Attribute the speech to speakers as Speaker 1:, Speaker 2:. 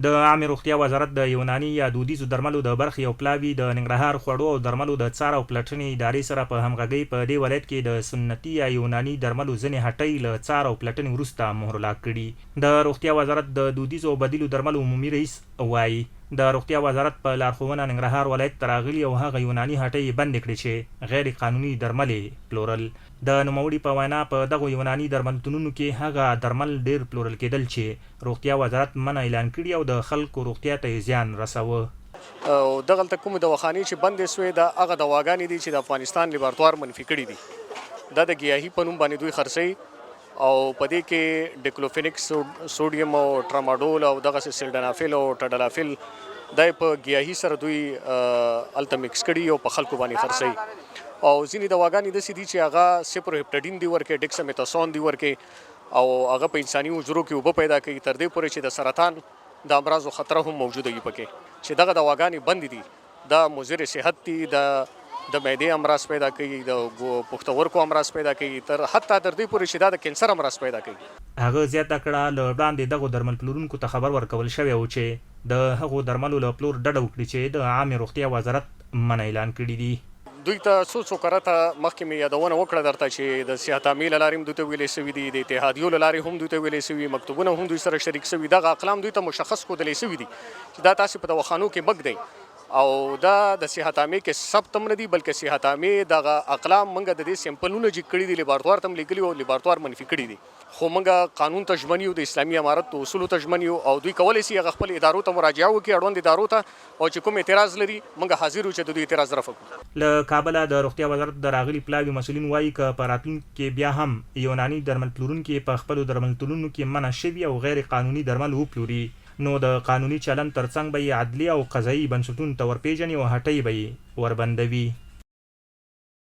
Speaker 1: د عامې روغتیا وزارت د یوناني یا دودیزو درملو د برخې او پلاوي د ننګرهار خوړو او درملو د څار او پلټنې ادارې سره په همغږۍ په دې ولایت کې د سنتي یا یوناني درملو ځینې هټۍ له څار او پلټنې وروسته مهر لاک کړي. د روغتیا وزارت د دودیزو او بدیلو درملو عمومي رئیس وایي د روغتیا وزارت په لارښوونه ننګرهار ولایت ته راغلي او هغه یوناني هټۍ بندې کړې چې غیر قانوني درمل یې پلورل. د نوموړي په وینا په دغو یوناني درملتونونو کې هغه درمل ډیر پلورل کېدل چې روغتیا وزارت منع اعلان کړي او د خلکو روغتیا ته زیان رسوه.
Speaker 2: او دغلته کومې دواخانې چې بندې سوې د هغه دواګانې دي چې د افغانستان لیبارټوار منفي کړي دي. دا د ګیاهي په نوم باندې دوی خرڅوي او په دې کې ډیکلوفینیک سوډیم او ټراماډول او دغسې سلډنافیل او ټډلافیل دا په ګیاهي سره دوی هلته مکس کړي او په خلکو باندې خرڅوي. او ځینې دواګانې داسې دي چې هغه سپروهپټډین دی ورکوي، ډیکسامیتاسون دی ورکوي او هغه په انساني حجرو کې اوبه پیدا کوي تر دې پورې چې د سرطان د امراضو خطره هم موجوده وي پکې. چې دغه دواګانې بندې دي دا مضر صحت دي، د معدې امراض پیدا کوي، د پښتورګو امراض پیدا کوي، حتی تر دې پورې چې دا د کینسر امراض پیدا کوي.
Speaker 1: هغه زیاته کړه له وړاندې دغو درمل پلورونکو ته خبر ورکول شوی و چې د هغو درملو له پلور ډډه وکړي چې د عامې روغتیا وزارت منع اعلان کړي دي.
Speaker 2: دوی ته څو کرته مخکې مې یادونه وکړه درته چې د صحت عامې له لارې هم دوی ته ویلې سوي دي، د اتحادیو له لارې هم دوی ته ویلې سوي، مکتوبونه هم دوی سره شریک سوي. دغه اقلام دوی ته مشخص ښودلی سوي دي چې دا تاسې په دواخانو کې مګ دی او دا د صحت عامې کې ثبت هم نه دي بلکې صحت عامې دغه اقلام موږ د دې سیمپلونه چې کړي دي لیبارټوار ته هم لیږلي او لیبارټوار منفي کړي دي. خو موږ قانون ته ژمن یو، د اسلامي امارت د اصولو ته ژمن یو او دوی کولی شي هغه خپل ادارو ته مراجعه وکړي، اړوند ادارو ته، او چې کوم اعتراض لري موږ حاضر یو چې د دوی اعتراض رفع کړو.
Speaker 1: له کابله د روغتیا وزارت د راغلي پلاوي مسؤلین وایي که په راتلونکي کې بیا هم یوناني درمل پلورونکي په خپلو درملتونونو کې منع شوي او غیر قانوني درمل وپلوري نو د قانوني چلند ترڅنګ به یې عدلي او قضایي بنسټونو ته ورپېژني او هټۍ به یې وربندوي.